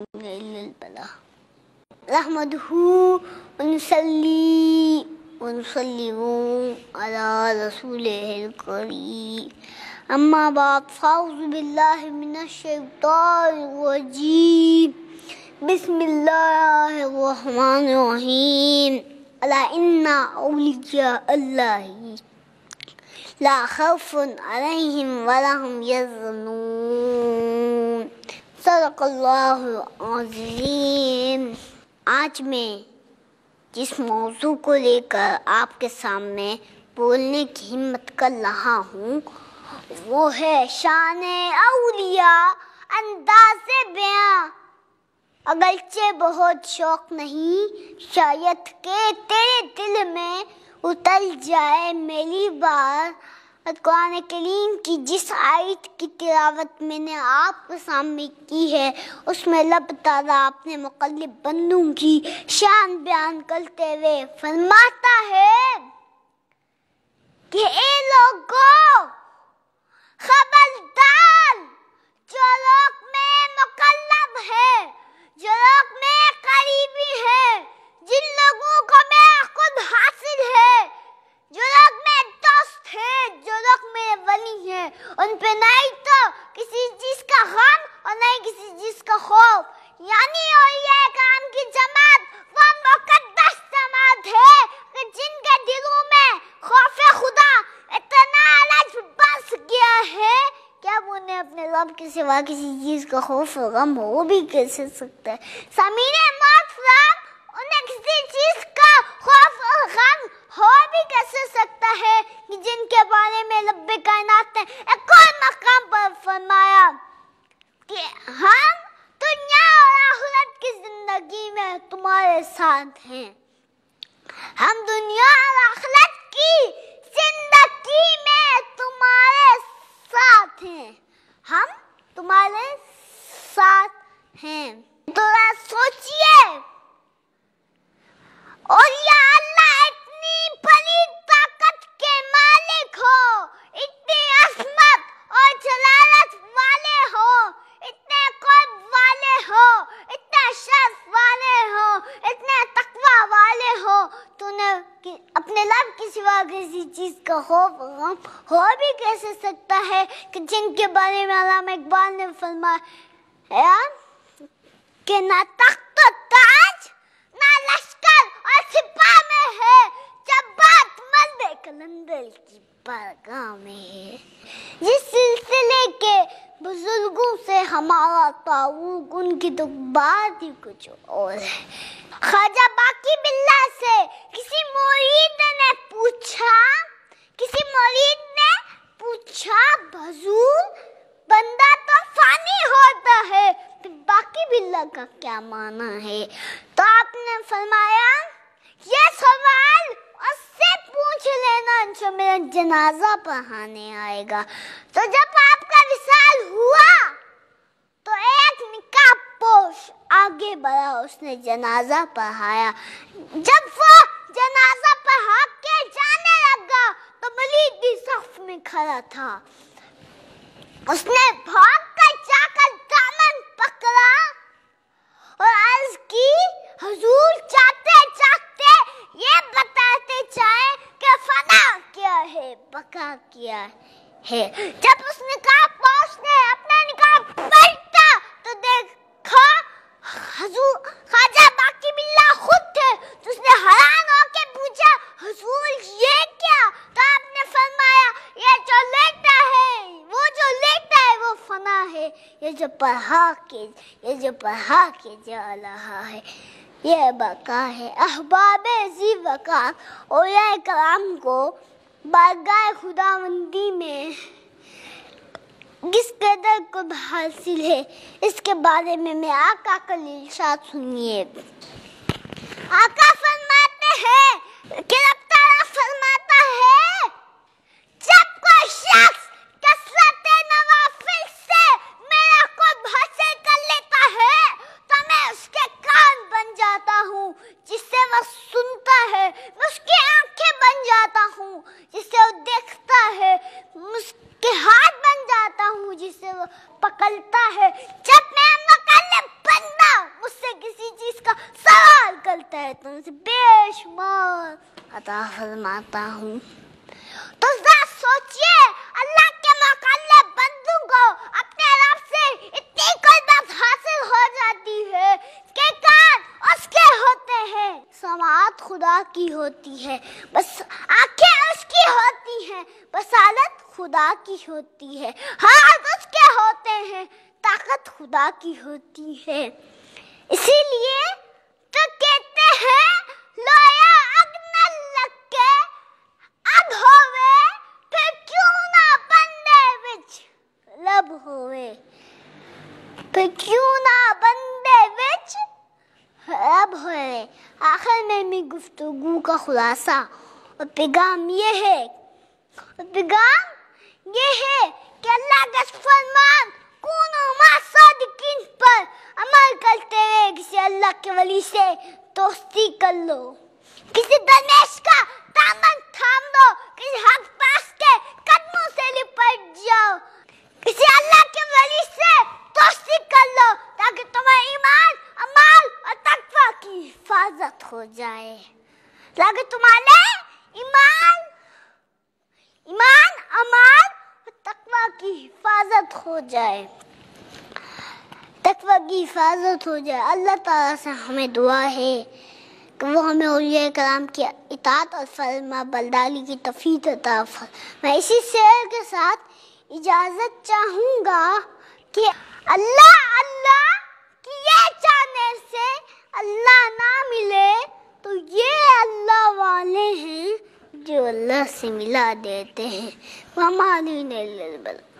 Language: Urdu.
إلا البلاء نحمده ونصلي ونسلم على رسوله الكريم أما بعد فأعوذ بالله من الشيطان الرجيم بسم الله الرحمن الرحيم ألا إن أولياء الله لا خوف عليهم ولا هم يحزنون صدق اللہ العظیم۔ آج میں جس موضوع کو لے کر آپ کے سامنے بولنے کی ہمت کر رہا ہوں وہ ہے شان اولیاء انداز بیاں۔ اگرچہ بہت شوق نہیں شاید کہ تیرے دل میں اتر جائے میری بات۔ قرآن کریم کی جس آیت کی تلاوت میں نے آپ کے سامنے کی ہے اس میں رب تعالیٰ اپنے مقرب بندوں کی شان بیان کرتے ہوئے فرماتا ہے کہ اے لوگوں خبردار، جو لوگ میں مقرب ہے، جو لوگ میں قریبی ہے، جن لوگوں کو میں خود حاصل ہے، جو لوگ میں دوست ہیں، جو لوگ میرے ولی ہیں، ان پہ نہیں تو کسی چیز کا غم اور نہیں کسی چیز کا خوف۔ یعنی اولیاء کرام کی جماعت وہ مقدس جماعت ہے کہ جن کے دلوں میں خوف خدا اتنا الگ بس گیا ہے کہ اب انہیں اپنے رب کے سوا کسی چیز کا خوف و غم ہو بھی کیسے سکتا ہے۔ سامعین محترم، انہیں کسی چیز کا خوف و غم ہو بھی کیسے سکتا ہے کہ جن کے بارے میں رب کائنات نے ایک اور مقام پر فرمایا کہ ہم دنیا اور آخرت کی زندگی میں تمہارے ساتھ ہیں۔ ہم دنیا اور آخرت کی زندگی میں تمہارے ساتھ ہیں، ہم تمہارے ساتھ ہیں۔ ذرا سوچئے، اولیاء اللہ اتنی بڑی طاقت کے مالک ہو، اتنی عظمت اور جلالت والے ہو، اتنے قرب والے ہو، اتنے شرف والے ہو، اتنے تقوی والے ہو، تو انہیں اپنے رب کے سوا کسی چیز کا خوف غم ہو بھی کیسے سکتا ہے کہ جن کے بارے میں علامہ اقبال نے فرمایا کہ نہ تخت و تاج نہ لشکر اور سپاہ میں ہے، جب بات مرد قلندر کی بارگاہ میں ہے۔ جس سلسلے کے بزرگوں سے ہمارا تعلق، ان کی تو بات ہی کچھ اور ہے۔ خواجہ باقی باللہ سے کسی مرید نے پوچھا حضور بندہ تو فانی ہوتا ہے، پھر باقی باللہ کا کیا معنی ہے؟ تو آپ نے فرمایا یہ سوال اس سے پوچھ لینا جو میرا جنازہ پڑھانے آئے گا۔ تو جب آپ کا وصال ہوا تو ایک نقاب پوش آگے بڑھا، اس نے جنازہ پڑھایا۔ جب وہ جنازہ پڑھا کے جانے لگا تو مرید بھی صف میں کھڑا تھا۔ اس نے بھاگ کر جا کر دامن پکڑا اور عرض کی حضور چاہتے چاہتے یہ بتاتے چاہیں کہ فنا کیا ہے بقا کیا ہے۔ جب اس نقاب پوش نے اپنا نقاب پلٹا تو دیکھا حضور خواجہ باقی باللہ خود تھے، تو اس نے حیران ہو کے پوچھا حضور یہ کیا؟ تو آپ نے فرمایا یہ جو لیٹا ہے وہ فنا ہے، یہ جو پڑھا کے جا رہا ہے یہ بقا ہے۔ احباب ذی وقار اولیاء کرام کو بارگاہ خداوندی میں کس قدر قرب حاصل ہے اس کے بارے میں آقا کا ارشاد سنیے۔ آقا فرماتے ہیں کہ رب تعالیٰ فرماتا ہے جب کوئی شخص کثرت نوافل سے میرا قرب حاصل کر لیتا ہے تو میں اس کے کان بن جاتا ہوں جس سے وہ سنتا ہے، میں اس کی آنکھیں بن جاتا ہوں جس سے وہ دیکھتا ہے، اس کے ہاتھ بن جاتا ہوں جس سے وہ پکڑتا ہے۔ جب میں مقلب بندہ تم سے بے شمار عطا فرماتا ہوں۔ تو ذرا سوچئے اللہ کے مقلب بندوں کو اپنے رب سے اتنی قربت حاصل ہو جاتی ہے کہ کان اس کے ہوتے ہیں، سماعت خدا کی ہوتی ہے، بس آنکھیں اس کی ہوتی ہیں، بصارت خدا کی ہوتی ہے، ہاتھ اس کے ہوتے ہیں، طاقت خدا کی ہوتی ہے۔ اسی لیے تو کہتے ہیں لویا اگن لگے اب ہوئے پھر کیوں نہ بندے وچ لب ہوئے، پھر کیوں نہ بندے وچ لب ہوئے۔ آخر میں میری گفتگو کا خلاصہ اور پیغام یہ ہے کہ اللہ کا فرمان کونوا مع صادقین پر عمل کرتے ہوئے کسی اللہ کے ولی سے دوستی کر لو، کسی درویش کا دامن تھام لو، کسی حق پرست کے قدموں سے لپٹ جاؤ، کسی اللہ کے ولی سے دوستی کر لو تاکہ تمہارا ایمان، عمال اور تقوی کی حفاظت ہو جائے، تاکہ تمہارے ایمان، عمال اور تقوی کی حفاظت ہو جائے، تقوی کی حفاظت ہو جائے۔ اللہ تعالیٰ سے ہمیں دعا ہے کہ وہ ہمیں اولیاء کرام کی اطاعت اور فرما برداری کی توفیق عطا فرمائے۔ میں اسی شعر کے ساتھ اجازت چاہوں گا کہ اللہ کی یہ چاہنے سے اللہ نہ ملے تو یہ اللہ والے ہیں جو اللہ سے ملا دیتے ہیں۔ وَمَا عَلَيْنَا إِلَّا الْبَلَاغُ۔